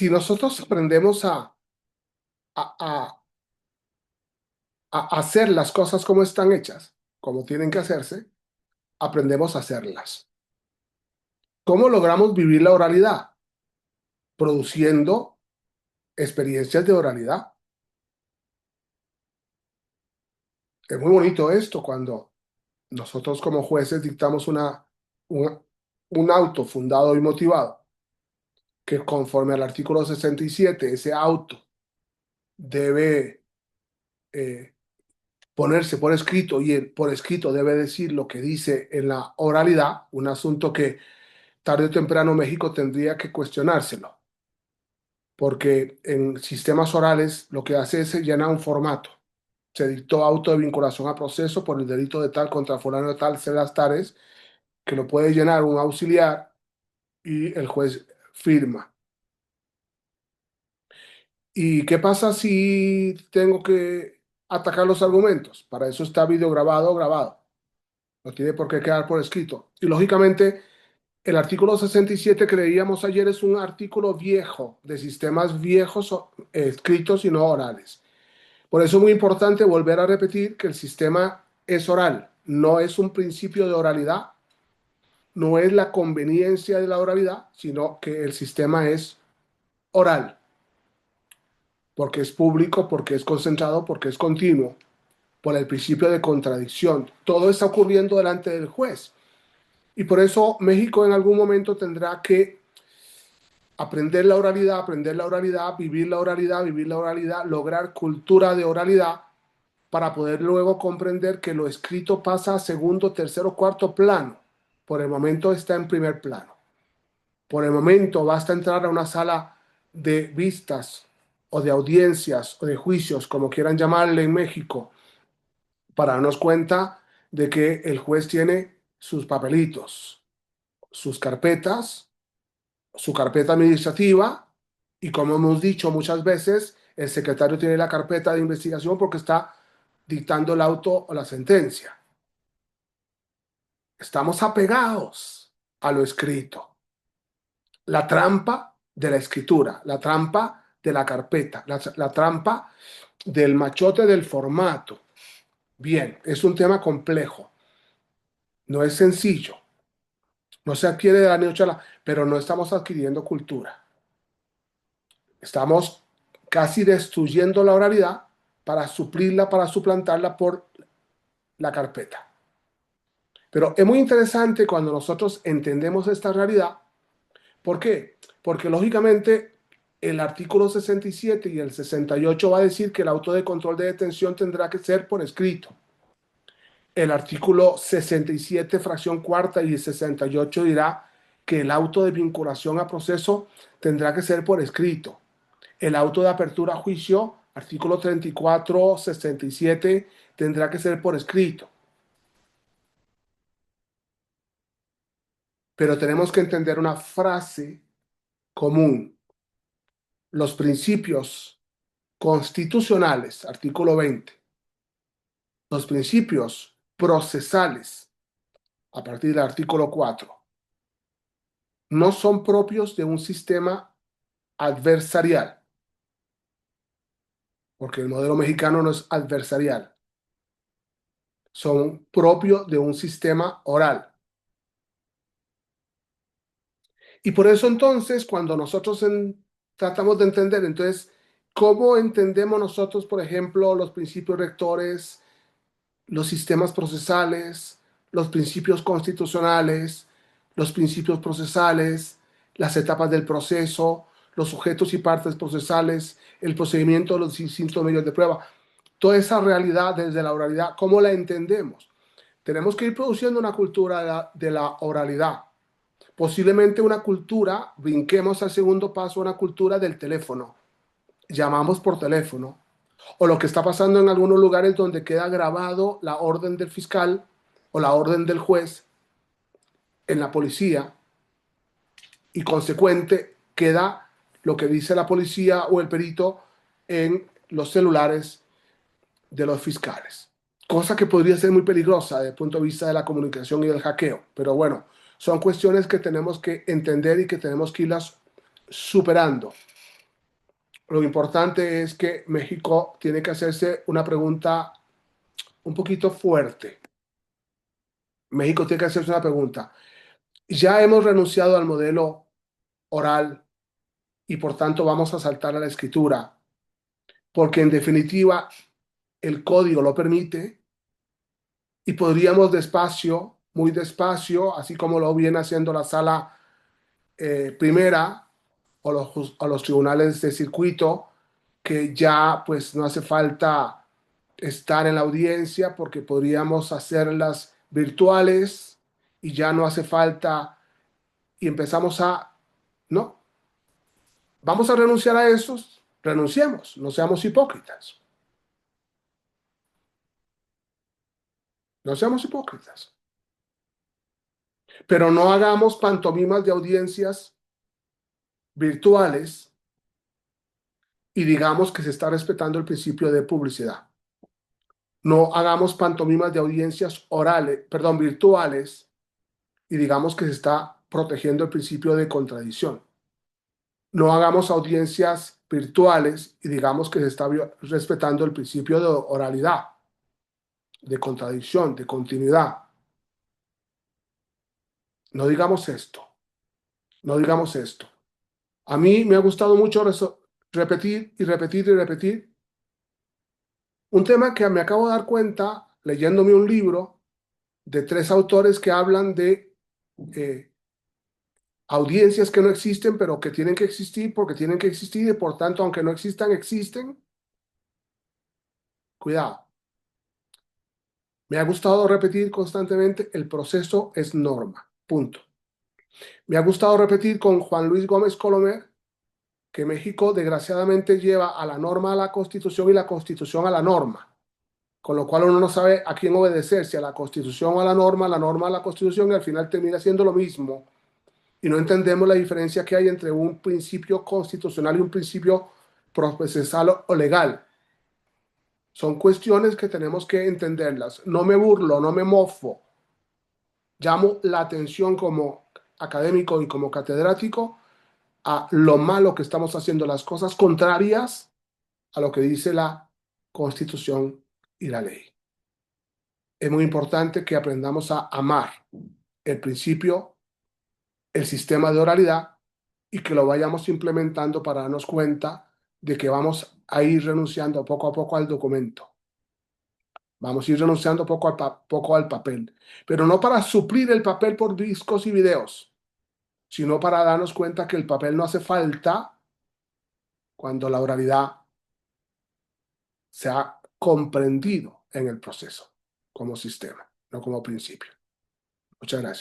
si nosotros aprendemos a, a- a hacer las cosas como están hechas, como tienen que hacerse, aprendemos a hacerlas. ¿Cómo logramos vivir la oralidad? Produciendo experiencias de oralidad. Es muy bonito esto cuando nosotros como jueces dictamos un, un auto fundado y motivado, que conforme al artículo 67, ese auto debe eh, ponerse por escrito y por escrito debe decir lo que dice en la oralidad, un asunto que tarde o temprano México tendría que cuestionárselo, porque en sistemas orales lo que hace es llenar un formato. Se dictó auto de vinculación a proceso por el delito de tal contra fulano de tal, celas tales, que lo puede llenar un auxiliar y el juez firma. ¿Y qué pasa si tengo que atacar los argumentos? Para eso está video grabado o grabado. No tiene por qué quedar por escrito. Y lógicamente, el artículo 67 que leíamos ayer es un artículo viejo, de sistemas viejos escritos y no orales. Por eso es muy importante volver a repetir que el sistema es oral, no es un principio de oralidad, no es la conveniencia de la oralidad, sino que el sistema es oral, porque es público, porque es concentrado, porque es continuo, por el principio de contradicción. Todo está ocurriendo delante del juez. Y por eso México en algún momento tendrá que aprender la oralidad, vivir la oralidad, lograr cultura de oralidad para poder luego comprender que lo escrito pasa a segundo, tercero, cuarto plano. Por el momento está en primer plano. Por el momento basta entrar a una sala de vistas o de audiencias o de juicios, como quieran llamarle en México, para darnos cuenta de que el juez tiene sus papelitos, sus carpetas, su carpeta administrativa y, como hemos dicho muchas veces, el secretario tiene la carpeta de investigación porque está dictando el auto o la sentencia. Estamos apegados a lo escrito. La trampa de la escritura, la trampa de la carpeta, la trampa del machote del formato. Bien, es un tema complejo, no es sencillo, no se adquiere de la noche a la, pero no estamos adquiriendo cultura. Estamos casi destruyendo la oralidad para suplirla, para suplantarla por la carpeta. Pero es muy interesante cuando nosotros entendemos esta realidad. ¿Por qué? Porque lógicamente el artículo 67 y el 68 va a decir que el auto de control de detención tendrá que ser por escrito. El artículo 67, fracción cuarta y 68 dirá que el auto de vinculación a proceso tendrá que ser por escrito. El auto de apertura a juicio, artículo 34, 67, tendrá que ser por escrito. Pero tenemos que entender una frase común. Los principios constitucionales, artículo 20, los principios procesales, a partir del artículo 4, no son propios de un sistema adversarial, porque el modelo mexicano no es adversarial, son propios de un sistema oral. Y por eso entonces, cuando nosotros tratamos de entender, entonces, ¿cómo entendemos nosotros, por ejemplo, los principios rectores, los sistemas procesales, los principios constitucionales, los principios procesales, las etapas del proceso, los sujetos y partes procesales, el procedimiento de los distintos medios de prueba? Toda esa realidad desde la oralidad, ¿cómo la entendemos? Tenemos que ir produciendo una cultura de la oralidad. Posiblemente una cultura, brinquemos al segundo paso, una cultura del teléfono. Llamamos por teléfono. O lo que está pasando en algunos lugares donde queda grabado la orden del fiscal o la orden del juez en la policía y consecuente queda lo que dice la policía o el perito en los celulares de los fiscales. Cosa que podría ser muy peligrosa desde el punto de vista de la comunicación y del hackeo. Pero bueno, son cuestiones que tenemos que entender y que tenemos que irlas superando. lo importante es que México tiene que hacerse una pregunta un poquito fuerte. México tiene que hacerse una pregunta. Ya hemos renunciado al modelo oral y por tanto vamos a saltar a la escritura, porque en definitiva el código lo permite y podríamos despacio, muy despacio, así como lo viene haciendo la sala primera o los tribunales de circuito, que ya pues no hace falta estar en la audiencia porque podríamos hacerlas virtuales y ya no hace falta y empezamos a, no, vamos a renunciar a esos, renunciemos, no seamos hipócritas, no seamos hipócritas, pero no hagamos pantomimas de audiencias virtuales y digamos que se está respetando el principio de publicidad. No hagamos pantomimas de audiencias orales, perdón, virtuales y digamos que se está protegiendo el principio de contradicción. No hagamos audiencias virtuales y digamos que se está respetando el principio de oralidad, de contradicción, de continuidad. No digamos esto, no digamos esto. A mí me ha gustado mucho repetir y repetir y repetir un tema que me acabo de dar cuenta leyéndome un libro de tres autores que hablan de eh, audiencias que no existen, pero que tienen que existir porque tienen que existir y por tanto, aunque no existan, existen. Cuidado. Me ha gustado repetir constantemente, el proceso es norma. Punto. Me ha gustado repetir con Juan Luis Gómez Colomer que México desgraciadamente lleva a la norma a la Constitución y la Constitución a la norma, con lo cual uno no sabe a quién obedecer, si a la Constitución o a la norma a la Constitución, y al final termina siendo lo mismo. Y no entendemos la diferencia que hay entre un principio constitucional y un principio procesal o legal. Son cuestiones que tenemos que entenderlas. No me burlo, no me mofo. Llamo la atención como académico y como catedrático a lo malo que estamos haciendo, las cosas contrarias a lo que dice la Constitución y la ley. Es muy importante que aprendamos a amar el principio, el sistema de oralidad y que lo vayamos implementando para darnos cuenta de que vamos a ir renunciando poco a poco al documento. Vamos a ir renunciando poco al papel, pero no para suplir el papel por discos y videos, sino para darnos cuenta que el papel no hace falta cuando la oralidad se ha comprendido en el proceso como sistema, no como principio. Muchas gracias.